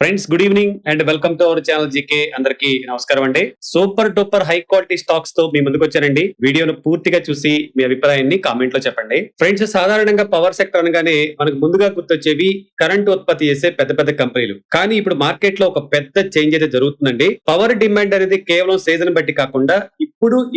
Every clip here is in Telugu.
Friends, good evening and welcome to our channel GK. అందరికి నమస్కారం అండి. Super duper high quality stocks తో మీ ముందుకు వచ్చానండి. వీడియోను పూర్తిగా చూసి మీ అభిప్రాయాన్ని కామెంట్ లో చెప్పండి. ఫ్రెండ్స్, సాధారణంగా పవర్ సెక్టర్ అనగానే మనకు ముందుగా గుర్తొచ్చేవి కరెంట్ ఉత్పత్తి చేసే పెద్ద పెద్ద కంపెనీలు. కానీ ఇప్పుడు మార్కెట్ లో ఒక పెద్ద చేంజ్ అయితే జరుగుతుందండి. పవర్ డిమాండ్ అనేది కేవలం సీజన్ బట్టి కాకుండా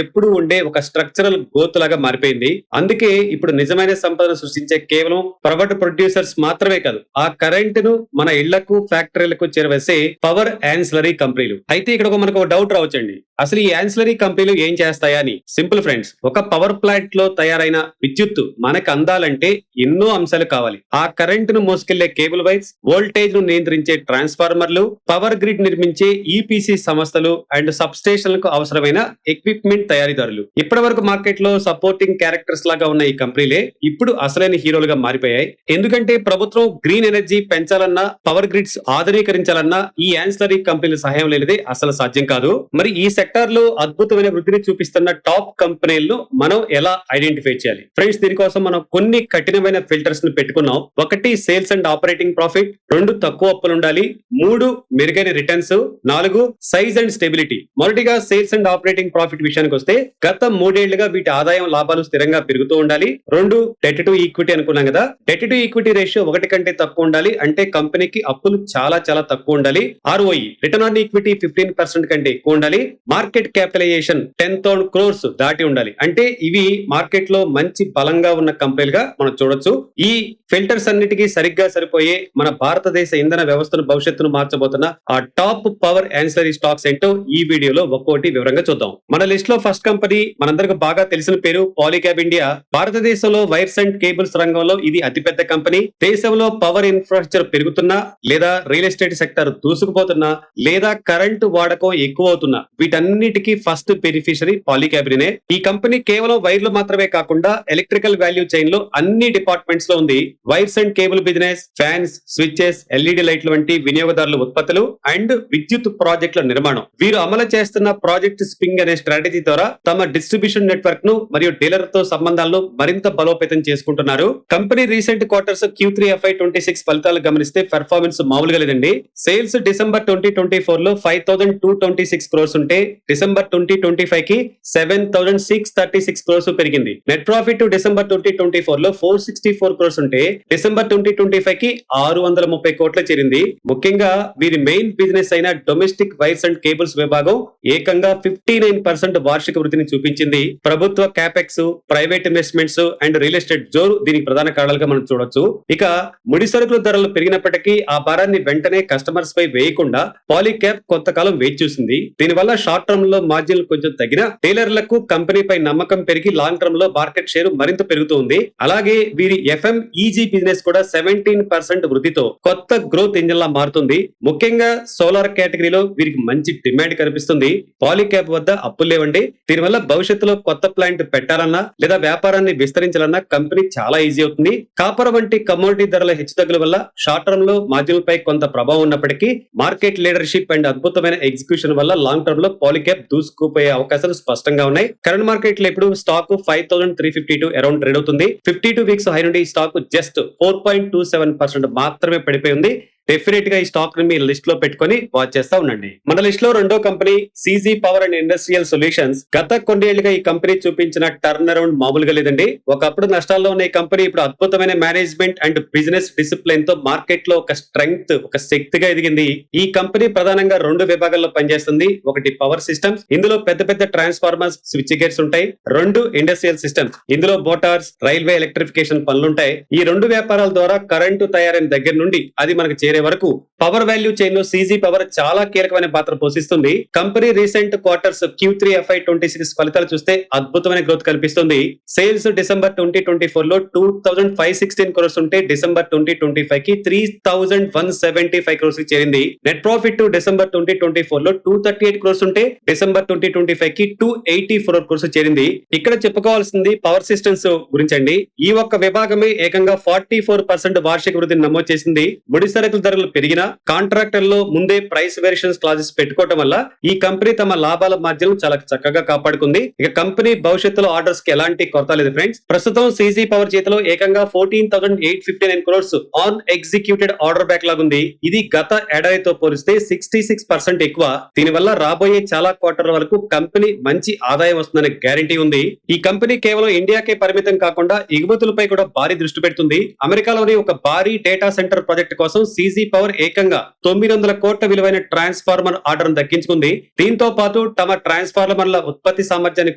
ఎప్పుడు ఉండే ఒక స్ట్రక్చరల్ గ్రోత్ లాగా మారిపోయింది. అందుకే ఇప్పుడు నిజమైన సంపదను సృష్టించే కేవలం ప్రైవేట్ ప్రొడ్యూసర్స్ మాత్రమే కాదు, ఆ కరెంట్ ను మన ఇళ్లకు ఫ్యాక్టరీలకు చేరవేసే పవర్ యాన్సిలరీ కంపెనీలు. అయితే ఇక్కడ మనకు డౌట్ రావచ్చండి, అసలు ఈ యాన్సిలరీ కంపెనీలు ఏం చేస్తాయా అని. సింపుల్ ఫ్రెండ్స్, ఒక పవర్ ప్లాంట్ లో తయారైన విద్యుత్తు మనకు అందాలంటే ఎన్నో అంశాలు కావాలి. ఆ కరెంట్ ను మోసుకెళ్లే కేబుల్ వైర్స్, వోల్టేజ్ ను నియంత్రించే ట్రాన్స్ఫార్మర్లు, పవర్ గ్రిడ్ నిర్మించే ఈపీసీ సంస్థలు అండ్ సబ్ స్టేషన్లకు అవసరమైన ఎక్విప్మెంట్ తయారీదారులు. ఇప్పటి వరకు మార్కెట్ లో సపోర్టింగ్ క్యారెక్టర్స్ లాగా ఉన్న ఈ కంపెనీలే ఇప్పుడు అసలైన హీరోలుగా మారిపోయాయి. ఎందుకంటే ప్రభుత్వం గ్రీన్ ఎనర్జీ పెంచాలన్నా, పవర్ గ్రిడ్స్ ఆధునీకరించాలన్నా ఈ యాన్సిలరీ కంపెనీల సహాయం లేనిదే అసలు సాధ్యం కాదు. మరి ఈ సెక్టార్ లో అద్భుతమైన వృద్ధిని చూపిస్తున్న టాప్ కంపెనీలను మనం ఎలా ఐడెంటిఫై చేయాలి? ఫ్రెండ్స్, దీనికోసం మనం కొన్ని కఠినమైన ఫిల్టర్స్ ను పెట్టుకున్నాం. 1 సేల్స్ అండ్ ఆపరేటింగ్ ప్రాఫిట్, 2 తక్కువ అప్పులు ఉండాలి, 3 మెరుగైన రిటర్న్స్, 4 సైజ్ అండ్ స్టెబిలిటీ. మొదటిగా సేల్స్ అండ్ ఆపరేటింగ్ ప్రాఫిట్ విషయానికి వస్తే గత 3 ఏళ్లుగా వీటి ఆదాయం లాభాలు స్థిరంగా పెరుగుతూ ఉండాలి. 2 డెట్ టు ఈక్విటీ అనుకున్నాం కదా, డెట్ టు ఈక్విటీ రేషియో 1 కంటే తక్కువ ఉండాలి, అంటే కంపెనీకి అప్పులు చాలా చాలా తక్కువ ఉండాలి. ROE రిటర్న్ ఆన్ ఈక్విటీ 15% కంటే ఎక్కువ ఉండాలి. మార్కెట్ క్యాపిటలైజేషన్ 10,000 crores దాటి ఉండాలి, అంటే ఇవి మార్కెట్ లో మంచి బలంగా ఉన్న కంపెనీలుగా మనం చూడొచ్చు. ఈ ఫిల్టర్స్ అన్నిటికీ సరిగ్గా సరిపోయే మన భారతదేశ ఇంధన వ్యవస్థను భవిష్యత్తును మార్చబోతున్న ఆ టాప్ పవర్ యాన్సిలరీ స్టాక్స్ ఏంటో ఈ వీడియోలో ఒక్కోటి వివరంగా చూద్దాం. మన లిస్ట్ లో ఫస్ట్ కంపెనీ మనందరికి బాగా తెలిసిన పేరు పాలీక్యాబ్ ఇండియా. భారతదేశంలో వైర్స్ అండ్ కేబుల్స్ రంగంలో ఇది అతిపెద్ద కంపెనీ. దేశంలో పవర్ ఇన్ఫ్రాస్ట్రక్చర్ పెరుగుతున్నా, లేదా రియల్ ఎస్టేట్ సెక్టర్ దూసుకుపోతున్నా, లేదా కరెంటు వాడకం ఎక్కువ అవుతున్నా, వీటన్నిటికీ ఫస్ట్ బెనిఫిషరీ పాలీక్యాబ్నే. ఈ కంపెనీ కేవలం వైర్లు మాత్రమే కాకుండా ఎలక్ట్రికల్ వాల్యూ చైన్ లో అన్ని డిపార్ట్మెంట్స్ లో ఉంది. Wires and cable business, fans, switches, LED లైట్లు వంటి వినియోగదారుల ఉత్పత్తులు అండ్ విద్యుత్ ప్రాజెక్టుల నిర్మాణం. వీరు అమలు చేస్తున్న ప్రాజెక్ట్ స్ప్రింగ్ అనే స్ట్రాటజీ ద్వారా తమ డిస్ట్రిబ్యూషన్ నెట్వర్క్ ను మరియు డీలర్ తో సంబంధాలను మరింత బలోపేతం చేసుకుంటున్నారు. Company recent quarters Q3 FY26 ఫలితాలు గమనిస్తే పెర్ఫార్మెన్స్ మామూలుగా లేదండి. సేల్స్ డిసెంబర్ 2024 లో 5,226 crores ఉంటే డిసెంబర్ 2025 కి 7,636 crores పెరిగింది. నెట్ ప్రాఫిట్ డిసెంబర్ 2024 లో 464 crores ఉంటే డిసెంబర్ 2025 కి 630 కోట్ల చేరింది. ముఖ్యంగా వీరి మెయిన్ బిజినెస్ అయిన డొమెస్టిక్ వైర్స్ అండ్ కేబుల్స్ విభాగం ఏకంగా 59% వార్షిక వృద్ధిని చూపించింది. ప్రభుత్వ capex, private investments and real estate జోరు దీనికి ప్రధాన కారణాలుగా మనం చూడొచ్చు. ఇక ముడి సరుకుల ధరలు పెరిగినప్పటికీ ఆ భారాన్ని వెంటనే కస్టమర్స్ పై వేయకుండా పాలీక్యాబ్ కొంతకాలం వేచి చూసింది. దీనివల్ల షార్ట్ టర్మ్ లో మార్జిన్లు కొంచెం తగ్గిన డీలర్లకు కంపెనీపై నమ్మకం పెరిగి లాంగ్ టర్మ్ లో మార్కెట్ షేర్ మరింత పెరుగుతుంది. అలాగే వీరి FMEG బిజినెస్ కూడా 17% వృద్ధితో కొత్త గ్రోత్ ఇంజిన్ లా మారుతుంది. ముఖ్యంగా సోలార్ కేటగిరీలో వీరికి మంచి డిమాండ్ కనిపిస్తుంది. పాలీక్యాబ్ వద్ద అప్పులు లేవండి. దీనివల్ల భవిష్యత్తులో కొత్త ప్లాంట్ పెట్టాలన్నా లేదా వ్యాపారాన్ని విస్తరించాలన్నా కంపెనీ చాలా ఈజీ అవుతుంది. కాపర్ వంటి కమోడిటీ ధరల హెచ్చుతగ్గుల వల్ల షార్ట్ టర్మ్ లో మార్జిన్ పై కొంత ప్రభావం ఉన్నప్పటికీ మార్కెట్ లీడర్షిప్ అండ్ అద్భుతమైన ఎగ్జిక్యూషన్ వల్ల లాంగ్ టర్మ్ లో పాలీక్యాబ్ దూసుకుపోయే అవకాశాలు స్పష్టంగా ఉన్నాయి. కరెంట్ మార్కెట్ లో ఇప్పుడు స్టాక్ 5,352 అరౌండ్ ట్రేడ్ అవుతుంది. 52 వీక్స్ హై నుండి స్టాక్ జస్ట్ 4.27% మాత్రమే పడిపోయి ఉంది. డెఫినెట్ గా ఈ స్టాక్ ని మీ లిస్ట్ లో పెట్టుకొని వాచ్ చేస్తా ఉండండి. మన లిస్ట్ లో రెండో company CG power and industrial solutions. గత కొన్నేళ్లుగా ఈ కంపెనీ చూపించిన టర్న్ అరౌండ్ మామూలుగా లేదండి. ఒకప్పుడు నష్టాల్లో ఉన్న ఈ కంపెనీ ఇప్పుడు అద్భుతమైన మేనేజ్మెంట్ అండ్ బిజినెస్ డిసిప్లిన్ తో మార్కెట్ లో ఒక స్ట్రెంగ్త్, ఒక శక్తిగా ఎదిగింది. ఈ కంపెనీ ప్రధానంగా 2 విభాగాల్లో పనిచేస్తుంది. ఒకటి పవర్ సిస్టమ్స్, ఇందులో పెద్ద పెద్ద ట్రాన్స్ఫార్మర్స్, స్విచ్ గేర్స్ ఉంటాయి. 2 ఇండస్ట్రియల్ సిస్టమ్స్, ఇందులో మోటార్స్, రైల్వే ఎలక్ట్రిఫికేషన్ పనులుంటాయి. ఈ 2 వ్యాపారాల ద్వారా కరెంటు తయారైన దగ్గర నుండి అది మనకు చేరే వరకు పవర్ వాల్యూ చైన్ లో CG పవర్ చాలా కీలకమైన పాత్ర పోషిస్తుంది. Company recent quarters Q3 FY26 ఫలితాలు చూస్తే అద్భుతమైన గ్రోత్ కనిపిస్తుంది. సేల్స్ డిసెంబర్ 2024 లో 2,516 crores ఉంటే డిసెంబర్ 2025 కి 3,175 crores కి చేరింది. నెట్ ప్రాఫిట్ డిసెంబర్ 2024 లో 238 crores ఉంటే డిసెంబర్ 2025 కి 284 crores చేరింది. ఇక్కడ చెప్పుకోవాల్సింది పవర్ సిస్టమ్స్ గురించి అండి. ఈ ఒక్క విభాగమే ఏకంగా 44% వార్షిక వృద్ధిని నమోదు చేసింది. ముడి సరుకుల ధరలు పెరిగినా కాంట్రాక్టర్లో ముందే ప్రైస్ వేరియేషన్స్ క్లాజెస్ పెట్టుకోవడం వల్ల ఈ కంపెనీ తమ లాభాల మార్జిన్ చాలా చక్కగా కాపాడుకుంది. ఇక కంపెనీ భవిష్యత్తులో ఆర్డర్స్ కి ఎలాంటి కొరత లేదు ఫ్రెండ్స్. ప్రస్తుతం సీజీ పవర్ చేతిలో ఏకంగా 14,859 crores on executed order backlog ఉంది. ఇది గత ఏడాదితో పోలిస్తే 66% ఎక్కువ. దీనివల్ల రాబోయే చాలా క్వార్టర్ల వరకు కంపెనీ మంచి ఆదాయం వస్తుందనే గ్యారంటీ ఉంది. ఈ కంపెనీ కేవలం ఇండియాకే పరిమితం కాకుండా ఎగుమతులపై కూడా భారీ దృష్టి పెడుతుంది. అమెరికాలోని ఒక భారీ డేటా సెంటర్ ప్రాజెక్ట్ కోసం సీజీ పవర్ ఏకంగా 900 కోట్ల విలువైన ట్రాన్స్ఫార్మర్ ఆర్డర్ దక్కించుకుంది. దీంతో పాటు తమ ట్రాన్స్ఫార్మర్ల ఉత్పత్తి సామర్థ్యాన్ని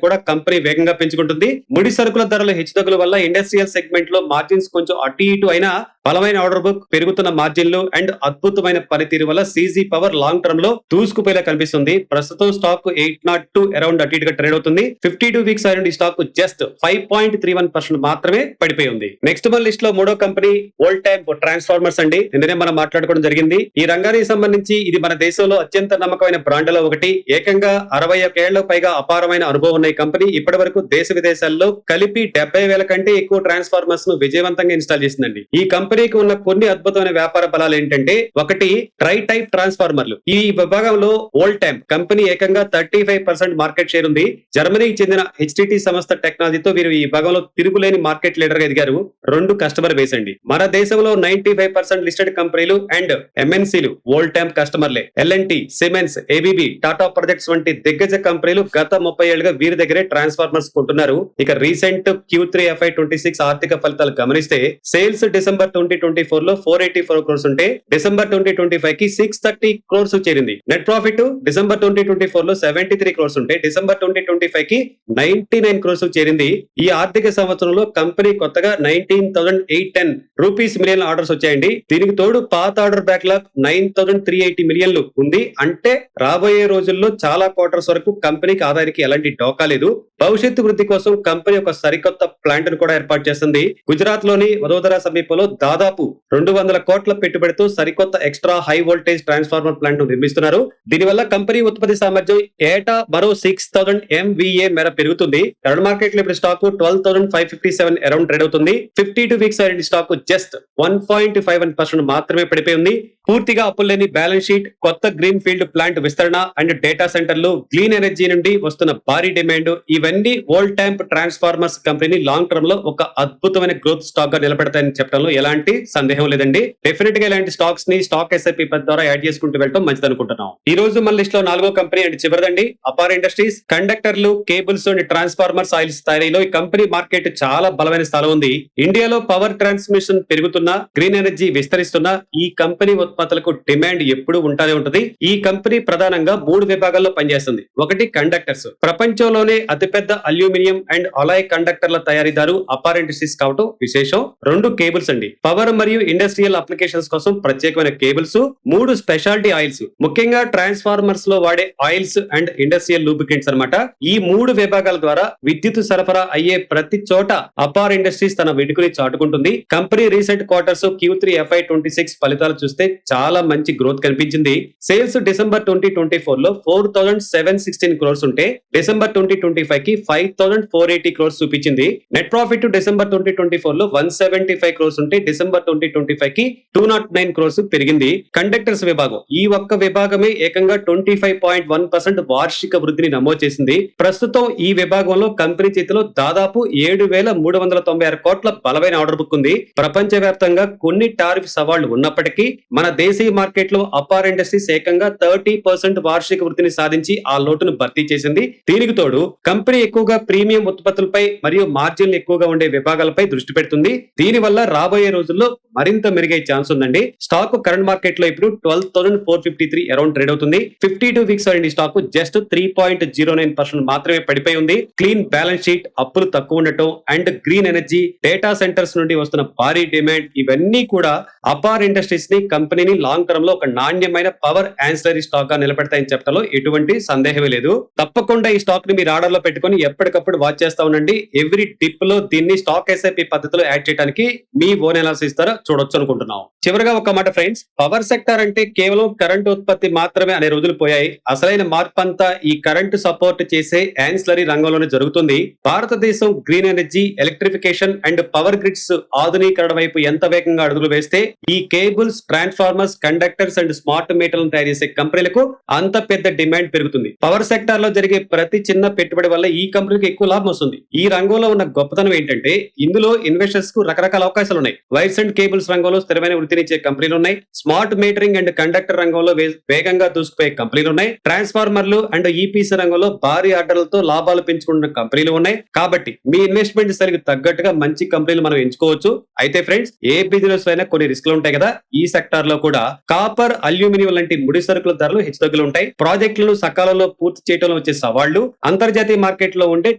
కూడా కంపెనీ వేగంగా పెంచుకుంటుంది. ముడి సరుకుల ధరల హెచ్చుతగ్గుల వల్ల ఇండస్ట్రియల్ సెగ్మెంట్ లో మార్జిన్స్ కొంచెం అటు ఇటు అయినా బలమైన ఆర్డర్ బుక్, పెరుగుతున్న మార్జిన్లు అండ్ అద్భుతమైన పనితీరు వల్ల సీజీ పవర్ లాంగ్ టర్మ్ లో దూసుకుపోయేలా కనిపిస్తుంది. ప్రస్తుతం స్టాక్ 802 అరౌండ్ అటు ఇటుగా ట్రేడ్ అవుతుంది. 52 వీక్స్ అయిన స్టాక్ జస్ట్ 5.31% మాత్రమే పడిపోయి ఉంది. నెక్స్ట్ మన లిస్ట్ లో మూడో కంపెనీ వోల్టాంప్ ట్రాన్స్ఫార్మర్స్ అండి. నిన్ననే మనం మాట్లాడుకోవడం జరిగింది. ఈ రంగానికి సంబంధించి ఇది మన దేశంలో అత్యంత నమ్మకమైన బ్రాండ్లో ఒకటి. ఏకంగా 61 ఏళ్లకు పైగా అపారమైన అనుభవం ఉన్న ఈ కంపెనీ ఇప్పటి వరకు దేశ విదేశాల్లో కలిపి 70,000 కంటే ఎక్కువ ట్రాన్స్ఫార్మర్స్ ను విజయవంతంగా ఇన్స్టాల్ చేసిందండి. ఈ కంపెనీకి ఉన్న కొన్ని అద్భుతమైన వ్యాపార బలాలు ఏంటంటే, ఒకటి ట్రై టైప్ ట్రాన్స్ఫార్మర్లు. ఈ విభాగంలో వోల్టాంప్ కంపెనీ ఏకంగా 35% మార్కెట్ షేర్ ఉంది. జర్మనీకి చెందిన హెచ్టిటి సంస్థ టెక్నాలజీతో వీరు ఈ విభాగంలో తిరుగులేని మార్కెట్ లీడర్ గా ఎదిగారు. 2 కస్టమర్ బేస్ అండి. మన దేశంలో 95% లిస్టెడ్ కంపెనీలు అండ్ ఎంఎన్సీలు వోల్టాంప్ కస్టమర్లే. LNT, Siemens, ABB, Tata projects వంటి దిగ్గజ కంపెనీలు గత 30 ఏళ్లుగా వీరి దగ్గరే ట్రాన్స్ఫార్మర్స్ కొంటున్నారు. ఇక రీసెంట్ Q3 FY26 ఆర్థిక ఫలితాలు గమనిస్తే సేల్స్ డిసెంబర్ 2024 లో 484 crores ఉంటే డిసెంబర్ 2025 కి 630 crores చేరింది. నెట్ ప్రాఫిట్ డిసెంబర్ 2024 లో 73 crores ఉంటే డిసెంబర్ 2025 కి 99 crores చేరింది. ఈ ఆర్థిక సంవత్సరంలో కంపెనీ కొత్తగా 19,810 రూపీస్ మిలియన్ ఆర్డర్స్ వచ్చాయండి. దీనికి తోడు పాత ఆర్డర్ బ్యాక్లాగ్ 9,380 మిలియన్లు ఉంది. అంటే రాబోయే రోజుల్లో చాలా క్వార్టర్స్ వరకు కంపెనీకి ఆదాయానికి ఎలాంటి డోకా లేదు. భవిష్యత్తు వృద్ధి కోసం కంపెనీ ఒక సరికొత్త ప్లాంట్ ను కూడా ఏర్పాటు చేస్తుంది. గుజరాత్ లోని వడోదరా సమీపంలో దాదాపు 200 కోట్ల పెట్టుబడితో సరికొత్త extra high voltage transformer plant ను నిర్మిస్తున్నారు. దీనివల్ల కంపెనీ ఉత్పత్తి సామర్థ్యం ఏటా మరో 6,000 MVA మేర పెరుగుతుంది. కరెంట్ మార్కెట్ లో ఇప్పుడు స్టాక్ 12,557 అరౌండ్ ట్రేడ్ అవుతుంది. 52 వీక్స్ అయిన స్టాక్ జస్ట్ 1.51% మాత్రమే పడిపోయి ఉంది. పూర్తిగా అప్పులు లేని బ్యాలెన్స్ షీట్, కొత్త గ్రీన్ ఫీల్డ్ ప్లాంట్ విస్తరణ అండ్ డేటా సెంటర్లు, క్లీన్ ఎనర్జీ నుండి వస్తున్న భారీ డిమాండ్ ఇవన్నీ వోల్టాంప్ ట్రాన్స్ఫార్మర్స్ కంపెనీ లాంగ్ టర్మ్ లో ఒక అద్భుతమైన గ్రోత్ స్టాక్ గా నిలబెడతాయని చెప్పడంలో ఎలాంటి సందేహం లేదండి. డెఫినెట్ గా ఇలాంటి స్టాక్స్ ని స్టాక్ ఎస్ఐపి ద్వారా యాడ్ చేసుకుంటూ వెళ్ళడం మంచిది అనుకుంటున్నాం. ఈ రోజు మన లిస్ట్ లో 4వ కంపెనీ అండ్ చివరిదండి అపార్ ఇండస్ట్రీస్. కండక్టర్లు, కేబుల్స్ అండ్ ట్రాన్స్ఫార్మర్స్ ఆయిల్స్ తయారీలో ఈ కంపెనీ మార్కెట్ చాలా బలమైన స్థలం ఉంది. ఇండియాలో పవర్ ట్రాన్స్మిషన్ పెరుగుతున్నా, గ్రీన్ ఎనర్జీ విస్తరిస్తున్నా ఈ కంపెనీ ఉత్పత్తులకు డిమాండ్ ఎప్పుడు ఉంటానే ఉంటుంది. ఈ కంపెనీ ప్రధానంగా 3 విభాగాల్లో పనిచేస్తుంది. ఒకటి కండక్టర్స్. ప్రపంచంలోనే అతిపెద్ద అల్యూమినియం అండ్ అలాయ్ కండక్టర్ల తయారీదారు అపార్ ఇండస్ట్రీస్ కావటం విశేషం. 2 కేబుల్స్ అండి. పవర్ మరియు ఇండస్ట్రియల్ అప్లికేషన్స్ కోసం ప్రత్యేకమైన కేబుల్స్. 3 స్పెషాలిటీ ఆయిల్స్, ముఖ్యంగా ట్రాన్స్ఫార్మర్స్ లో వాడే ఆయిల్స్ అండ్ ఇండస్ట్రియల్ లూబ్రికెంట్స్ అన్నమాట. ఈ 3 విభాగాల ద్వారా విద్యుత్ సరఫరా అయ్యే ప్రతి చోట అపార్ ఇండస్ట్రీస్ తన వెనుకని చాటుకుంటుంది. Company recent quarters Q3 FY26 ఫలితాలు చూస్తే చాలా మంచి గ్రోత్ కనిపించింది. సేల్స్ డిసెంబర్ 2024 లో 4,716 crores ఉంటే డిసెంబర్ 2025 కి 5,480 crores చూపించింది. నెట్ ప్రాఫిట్ డిసెంబర్ 2024 లో 175 crores ఉంటే డిసెంబర్ 2025 కి 209 crores పెరిగింది. కండక్టర్స్ విభాగం, ఈ ఒక్క విభాగమే ఏకంగా 25.1% వార్షిక వృద్ధిని నమోదు చేసింది. ప్రస్తుతం ఈ విభాగంలో కంపెనీ చేతిలో దాదాపు 7,396 కోట్ల బలమైన ఆర్డర్ బుక్ ఉంది. ప్రపంచ వ్యాప్తంగా కొన్ని టారిఫ్ సవాళ్లు ఉన్నప్పటికీ మన దేశీయ మార్కెట్ లో అపార్ ఇండస్ట్రీస్ ఏకంగా 30% వార్షిక వృద్ధిని సాధించి ఆ లోటును భర్తీ చేసింది. దీనికి తోడు కంపెనీ ఎక్కువగా ప్రీమియం ఉత్పత్తులపై మరియు మార్జిన్లు ఎక్కువగా ఉండే విభాగాలపై దృష్టి పెడుతుంది. దీని వల్ల రాబోయే రోజుల్లో మరింత మెరుగే ఛాన్స్ ఉందండి. స్టాక్ కరెంట్ మార్కెట్ లో ఇప్పుడు 12,453 అరౌండ్ ట్రేడ్ అవుతుంది. 52 వీక్స్ అయిన స్టాక్ జస్ట్ 3.09% మాత్రమే పడిపోయి ఉంది. క్లీన్ బ్యాలెన్స్ షీట్, అప్పులు తక్కువ ఉండటం and green energy, data centres నుండి వస్తున్న భారీ డిమాండ్ ఇవన్నీ కూడా అపార్ ఇండస్ట్రీస్ ని కంపెనీని లాంగ్ టర్మ్ లో ఒక నాణ్యమైన పవర్ యాన్సిలరీ స్టాక్ గా నిలబెడతాయని చెప్పడంలో ఎటువంటి సందేహమే లేదు. తప్పకుండా ఈ స్టాక్ ని మీరు ఆర్డర్ లో పెట్టుకుని ఎప్పటికప్పుడు వాచ్ చేస్తా ఉండండి. ఎవ్రీ డిప్ లో దీన్ని స్టాక్ ఎస్ఐపి పద్ధతిలో యాడ్ చేయడానికి మీ ఓన్ అనాలిసిస్ ద్వారా చూడొచ్చు అనుకుంటున్నాం. చివరిగా ఒక మాట ఫ్రెండ్స్, పవర్ సెక్టర్ అంటే కేవలం కరెంట్ ఉత్పత్తి మాత్రమే అనే రోజులు పోయాయి. అసలైన మార్పు అంతా ఈ కరెంటు సపోర్ట్ చేసే యాన్సిలరీ రంగంలోనే జరుగుతుంది. భారతదేశం green energy, electrification and power grids ఆధునీకరణ వైపు ఎంత వేగంగా అడుగులు వేస్తే ఈ cables, transformer transformers, conductors and smart మీటర్లను తయారు చేసే కంపెనీలకు అంత పెద్ద డిమాండ్ పెరుగుతుంది. పవర్ సెక్టార్ లో జరిగే ప్రతి చిన్న పెట్టుబడి వల్ల ఈ కంపెనీకి ఎక్కువ లాభం వస్తుంది. ఈ రంగంలో ఉన్న గొప్పతనం ఏంటంటే ఇందులో ఇన్వెస్టర్స్ కు రకరకాల అవకాశాలు ఉన్నాయి. వైర్స్ అండ్ కేబుల్స్ రంగంలో స్థిరమైన వృత్తినిచ్చే కంపెనీలు ఉన్నాయి. స్మార్ట్ మీటరింగ్ అండ్ కండక్టర్ రంగంలో వేగంగా దూసుకుపోయే కంపెనీలు ఉన్నాయి. ట్రాన్స్ఫార్మర్లు అండ్ ఈపీసీ రంగంలో భారీ ఆర్డర్లతో లాభాలు పెంచుకుంటున్న కంపెనీలు ఉన్నాయి. కాబట్టి మీ ఇన్వెస్ట్మెంట్ స్థాయికి తగ్గట్టుగా మంచి కంపెనీలు మనం ఎంచుకోవచ్చు. అయితే ఫ్రెండ్స్, ఏ బిజినెస్ అయినా కొన్ని రిస్క్లు ఉంటాయి కదా, ఈ సెక్టార్ లో కూడా కాపర్, అల్యూమినియం లాంటి ముడి సరుకుల ధరలు హెచ్చుతగ్గులు ఉంటాయి. ప్రాజెక్టులను సకాలంలో పూర్తి చేయడంలో వచ్చే సవాళ్లు, అంతర్జాతీయ మార్కెట్ లో ఉండే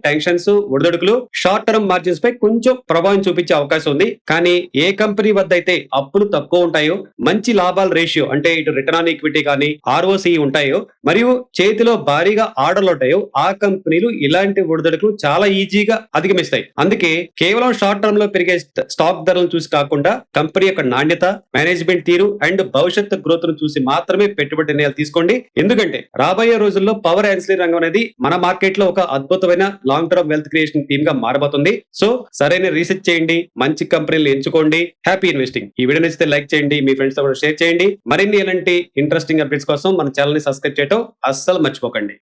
టెన్షన్స్, ఒడిదొడుకులు షార్ట్ టర్మ్ మార్జిన్స్ పై కొంచెం ప్రభావం చూపించే అవకాశం ఉంది. కానీ ఏ కంపెనీ వద్ద అయితే అప్పులు తక్కువ ఉంటాయో, మంచి లాభాల రేషియో అంటే ఇటు రిటర్న్ ఆన్ ఈక్విటీ కానీ ROCE ఉంటాయో, మరియు చేతిలో భారీగా ఆర్డర్లు ఉంటాయో, ఆ కంపెనీలు ఇలాంటి ఒడిదొడుకులు చాలా ఈజీగా అధిగమిస్తాయి. అందుకే కేవలం షార్ట్ టర్మ్ లో పెరిగే స్టాక్ ధరలను చూసి కాకుండా కంపెనీ యొక్క నాణ్యత, మేనేజ్మెంట్ తీరు అండ్ భవిష్యత్తు గ్రోత్ ను చూసి మాత్రమే పెట్టుబడి నిర్ణయాలు తీసుకోండి. ఎందుకంటే రాబోయే రోజుల్లో పవర్ యాన్సిలరీ రంగం అనేది మన మార్కెట్ లో ఒక అద్భుతమైన long term wealth creation theme గా మారబోతుంది. సో సరైన రీసెర్చ్ చేయండి, మంచి కంపెనీలు ఎంచుకోండి. Happy investing. ఈ వీడియో నచ్చితే లైక్ చేయండి, మీ ఫ్రెండ్స్ తో కూడా షేర్ చేయండి. మరిన్ని ఇలాంటి ఇంట్రెస్టింగ్ అప్డేట్స్ కోసం మన ఛానల్ ని సబ్స్క్రైబ్ చేయడం అస్సలు మర్చిపోకండి.